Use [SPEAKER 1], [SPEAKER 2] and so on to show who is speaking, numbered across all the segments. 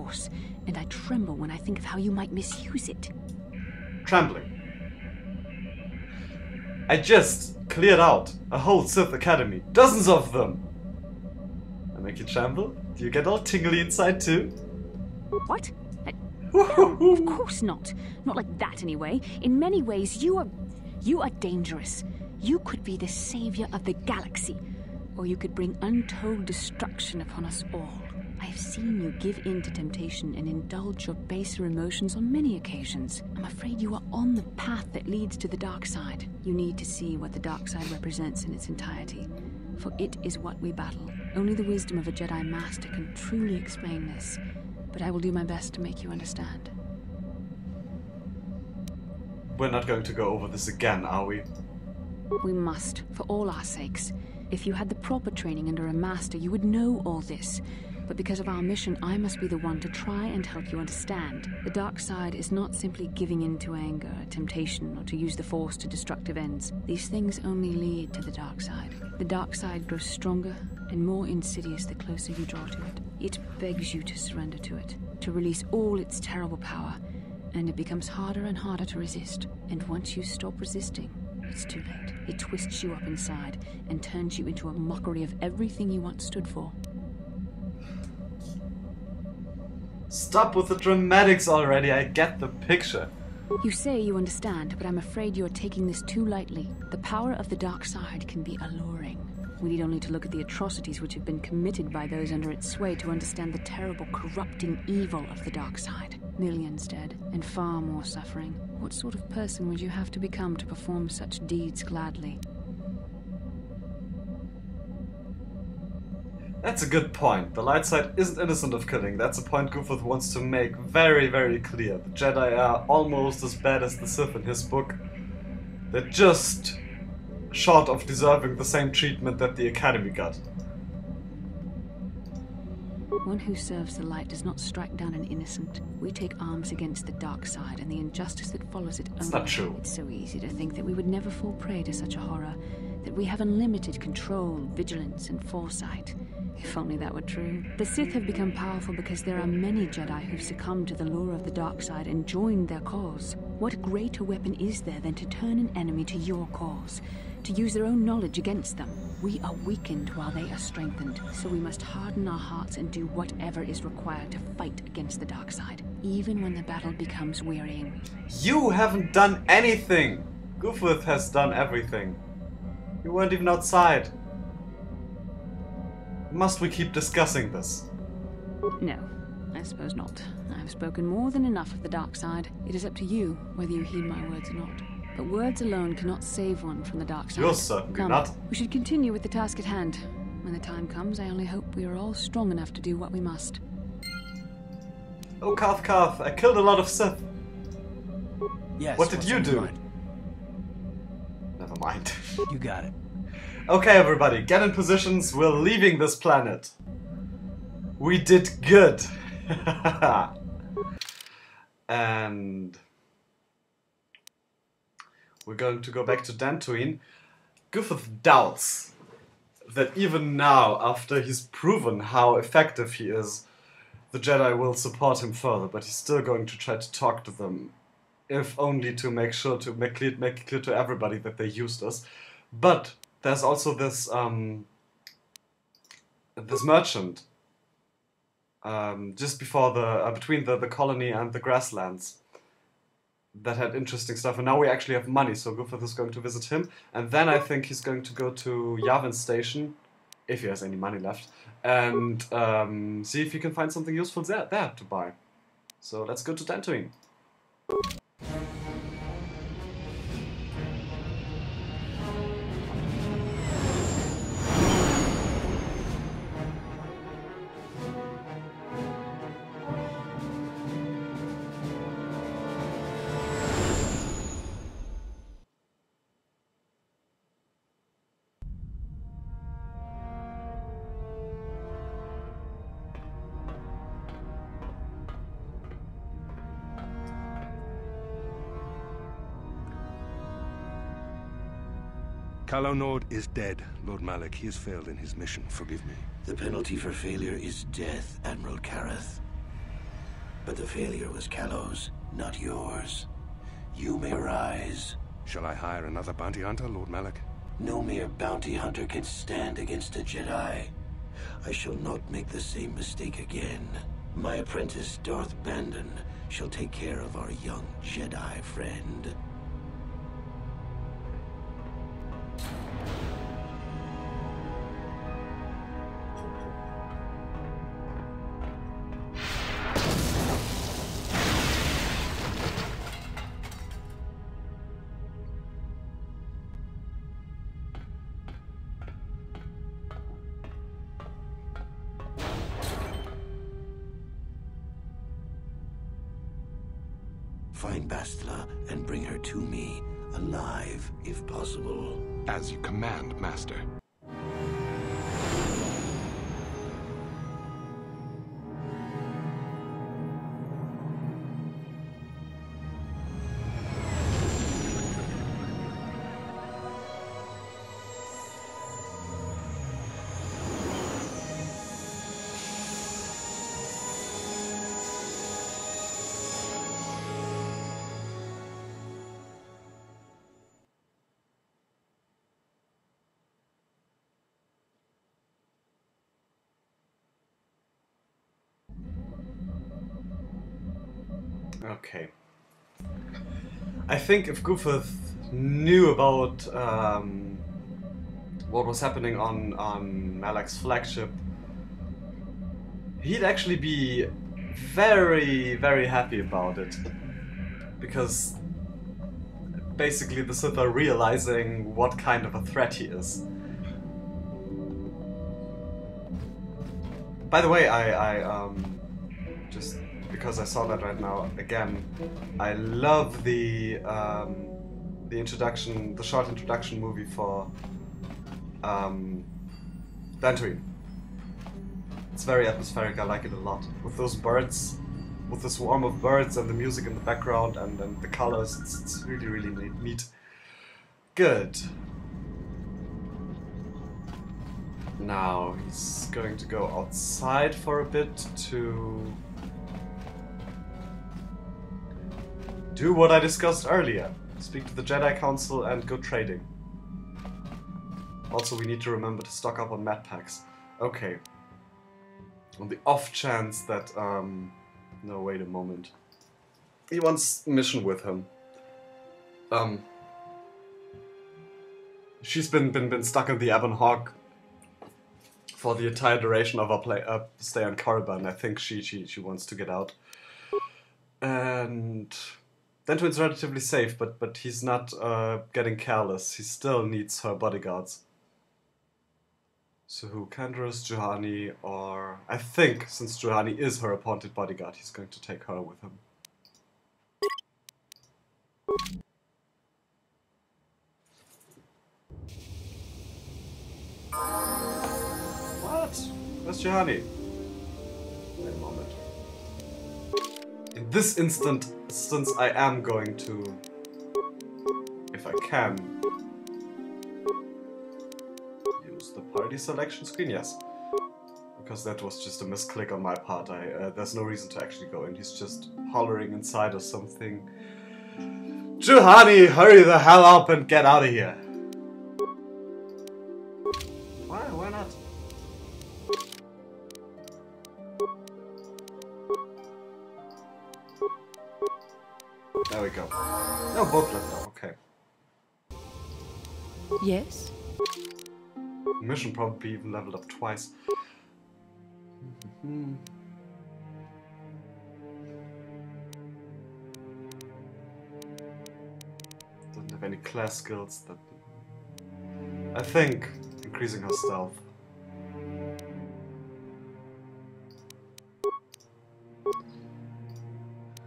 [SPEAKER 1] Force, and I tremble when I think of how you might misuse it.
[SPEAKER 2] Trembling. I just cleared out a whole Sith Academy. Dozens of them. I make you tremble? Do you get all tingly inside too?
[SPEAKER 1] What? No, of course not. Not like that anyway. In many ways, you are dangerous. You could be the savior of the galaxy, or you could bring untold destruction upon us all. I have seen you give in to temptation and indulge your baser emotions on many occasions. I'm afraid you are on the path that leads to the dark side. You need to see what the dark side represents in its entirety, for it is what we battle. Only the wisdom of a Jedi Master can truly explain this, but I will do my best to make you understand.
[SPEAKER 2] We're not going to go over this again, are we?
[SPEAKER 1] We must, for all our sakes. If you had the proper training under a master, you would know all this. But because of our mission, I must be the one to try and help you understand. The dark side is not simply giving in to anger, temptation, or to use the Force to destructive ends. These things only lead to the dark side. The dark side grows stronger and more insidious the closer you draw to it. It begs you to surrender to it, to release all its terrible power, and it becomes harder and harder to resist. And once you stop resisting, it's too late. It twists you up inside and turns you into a mockery of everything you once stood for.
[SPEAKER 2] Stop with the dramatics already, I get the picture.
[SPEAKER 1] You say you understand, but I'm afraid you're taking this too lightly. The power of the dark side can be alluring. We need only to look at the atrocities which have been committed by those under its sway to understand the terrible, corrupting evil of the dark side. Millions dead, and far more suffering. What sort of person would you have to become to perform such deeds gladly?
[SPEAKER 2] That's a good point. The light side isn't innocent of killing. That's a point Goofuth wants to make very, very clear. The Jedi are almost as bad as the Sith in his book. They're just short of deserving the same treatment that the Academy got.
[SPEAKER 1] One who serves the light does not strike down an innocent. We take arms against the dark side and the injustice that follows it.
[SPEAKER 2] It's not true.
[SPEAKER 1] It's so easy to think that we would never fall prey to such a horror, that we have unlimited control, vigilance, and foresight. If only that were true. The Sith have become powerful because there are many Jedi who've succumbed to the lure of the dark side and joined their cause. What greater weapon is there than to turn an enemy to your cause? To use their own knowledge against them? We are weakened while they are strengthened, so we must harden our hearts and do whatever is required to fight against the dark side, even when the battle becomes wearying.
[SPEAKER 2] You haven't done anything! Goofuth has done everything. You weren't even outside. Must we keep discussing this?
[SPEAKER 1] No, I suppose not. I've spoken more than enough of the dark side. It is up to you whether you heed my words or not. But words alone cannot save one from the dark side.
[SPEAKER 2] You're certainly
[SPEAKER 1] Come,
[SPEAKER 2] not.
[SPEAKER 1] We should continue with the task at hand. When the time comes, I only hope we are all strong enough to do what we must.
[SPEAKER 2] Oh, Carth, I killed a lot of Sith.
[SPEAKER 3] Yes.
[SPEAKER 2] What did you do?
[SPEAKER 3] Mind?
[SPEAKER 2] Never mind.
[SPEAKER 3] You got it.
[SPEAKER 2] Okay, everybody, get in positions. We're leaving this planet. We did good. And we're going to go back to Dantooine. Goofuth doubts that even now, after he's proven how effective he is, the Jedi will support him further, but he's still going to try to talk to them, if only to make sure to make it clear to everybody that they used us. But there's also this this merchant just before the between the colony and the grasslands that had interesting stuff, and now we actually have money, so Goofuth is going to visit him, and then I think he's going to go to Yavin Station, if he has any money left, and see if he can find something useful there to buy. So let's go to Dantooine.
[SPEAKER 4] KotOR is dead, Lord Malak. He has failed in his mission. Forgive me.
[SPEAKER 5] The penalty for failure is death, Admiral Carth. But the failure was Callow's, not yours. You may rise.
[SPEAKER 4] Shall I hire another bounty hunter, Lord Malak?
[SPEAKER 5] No mere bounty hunter can stand against a Jedi. I shall not make the same mistake again. My apprentice, Darth Bandon, shall take care of our young Jedi friend. Find Bastila and bring her to me, alive, if possible.
[SPEAKER 4] As you command, Master.
[SPEAKER 2] Okay. I think if Goofuth knew about what was happening on Malak's flagship, he'd actually be very, very happy about it. Because basically the Sith are realizing what kind of a threat he is. By the way, I just because I saw that right now again, I love the introduction, the short introduction movie for Dantooine. It's very atmospheric. I like it a lot. With those birds, with the swarm of birds and the music in the background and the colors, it's really, really neat. Good. Now he's going to go outside for a bit to do what I discussed earlier. Speak to the Jedi Council and go trading. Also, we need to remember to stock up on med packs. Okay. On the off chance that, no, wait a moment. He wants mission with him. She's been stuck in the Ebon Hawk for the entire duration of our stay on Korriban. I think she wants to get out. And Dantooine's relatively safe, but he's not getting careless. He still needs her bodyguards. So who? Candace, Juhani, or... I think, since Juhani is her appointed bodyguard, he's going to take her with him. What? Where's Juhani? Wait a moment. In this instance, I am going to, if I can, use the party selection screen. Yes, because that was just a misclick on my part. There's no reason to actually go in. He's just hollering inside or something. Juhani, hurry the hell up and get out of here! Why not? There we go. No, both left out. Okay.
[SPEAKER 6] Yes?
[SPEAKER 2] Mission probably even leveled up twice. Doesn't have any class skills that... I think increasing her stealth.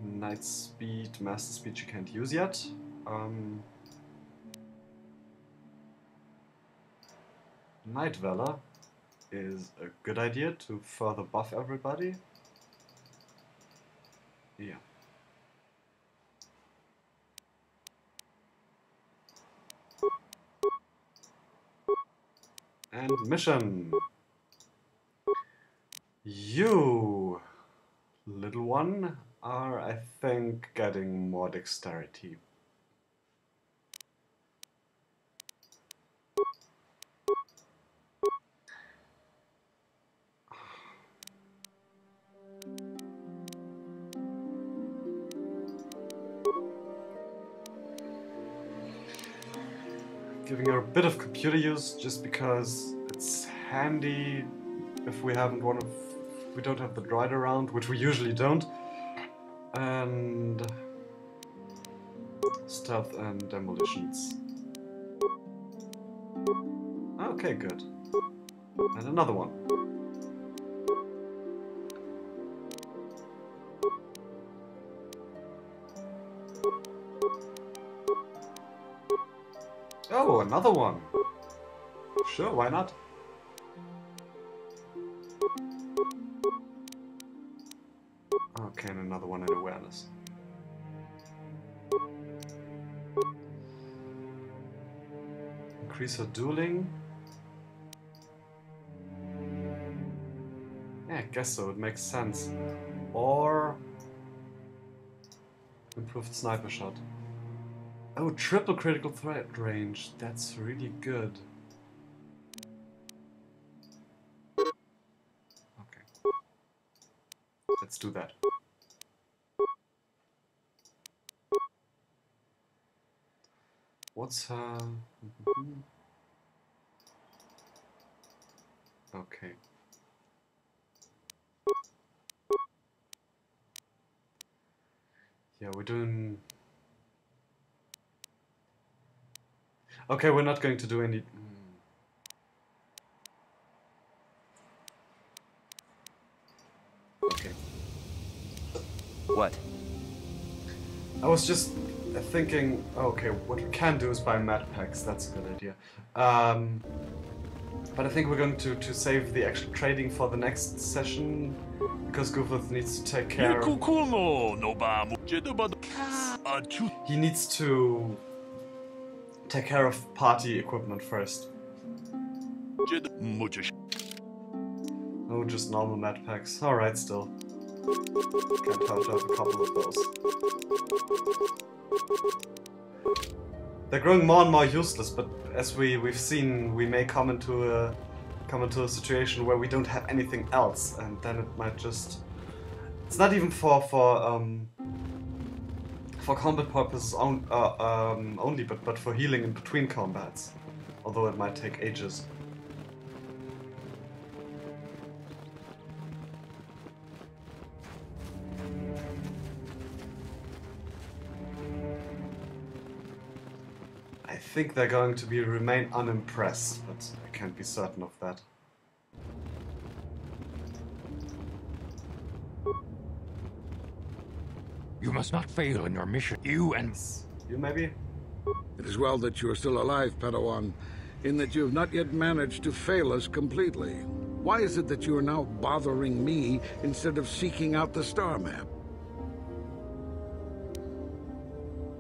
[SPEAKER 2] Night speed, master speed she can't use yet. Night Valor is a good idea to further buff everybody. Yeah. And mission! You, little one are, I think, getting more dexterity. Giving her a bit of computer use just because it's handy if we we don't have the droid around, which we usually don't. And stealth and demolitions. Okay, good. And another one. Oh, another one. Sure, why not? Okay, and another one in awareness. Increase her dueling. Yeah, I guess so, it makes sense. Or improved sniper shot. Oh, triple critical threat range. That's really good. Okay. Let's do that. What's her... Okay. Yeah, we're doing... Okay, we're not going to do any... Okay.
[SPEAKER 3] What?
[SPEAKER 2] I was just thinking, okay, what we can do is buy med packs, that's a good idea. But I think we're going to save the actual trading for the next session, because Goofuth needs to take care of... He needs to take care of party equipment first. Oh, just normal med packs. Alright, still. Can't hurt to have a couple of those. They're growing more and more useless, but as we've seen, we may come into a situation where we don't have anything else, and then it might just... It's not even for combat purposes only, but for healing in between combats. Although it might take ages. I think they're going to remain unimpressed, but I can't be certain of that.
[SPEAKER 6] You must not fail in your mission. You
[SPEAKER 2] maybe?
[SPEAKER 7] It is well that you are still alive, Padawan, in that you have not yet managed to fail us completely. Why is it that you are now bothering me instead of seeking out the star map?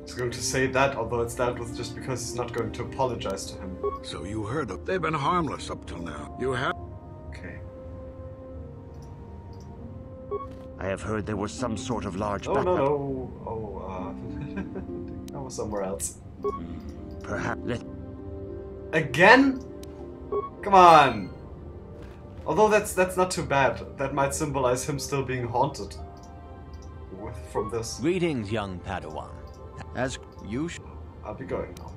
[SPEAKER 2] He's going to say that, although it's dealt with just because he's not going to apologize to him.
[SPEAKER 7] So you heard of... They've been harmless up till now. You have...
[SPEAKER 2] Okay.
[SPEAKER 8] I have heard there was some sort of large
[SPEAKER 2] no. I was somewhere else.
[SPEAKER 8] Perhaps...
[SPEAKER 2] Again? Come on! Although that's not too bad. That might symbolize him still being haunted from this.
[SPEAKER 3] Greetings, young Padawan. As you
[SPEAKER 2] I'll be going now.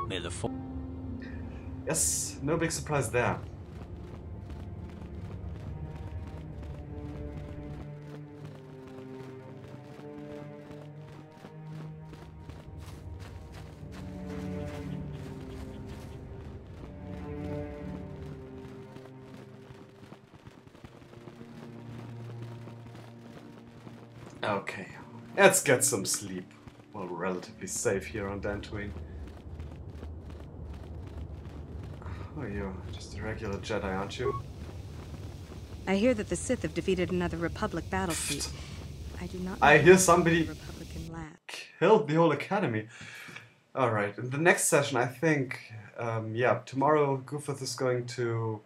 [SPEAKER 3] May the
[SPEAKER 2] Yes, no big surprise there. Okay, let's get some sleep. Well, we're relatively safe here on Dantooine. Oh, you're just a regular Jedi, aren't you?
[SPEAKER 9] I hear that the Sith have defeated another Republic battle fleet. I do not know.
[SPEAKER 2] I hear somebody
[SPEAKER 9] Republican lab
[SPEAKER 2] killed the whole academy. Alright, in the next session, I think, yeah, tomorrow Goofuth is going to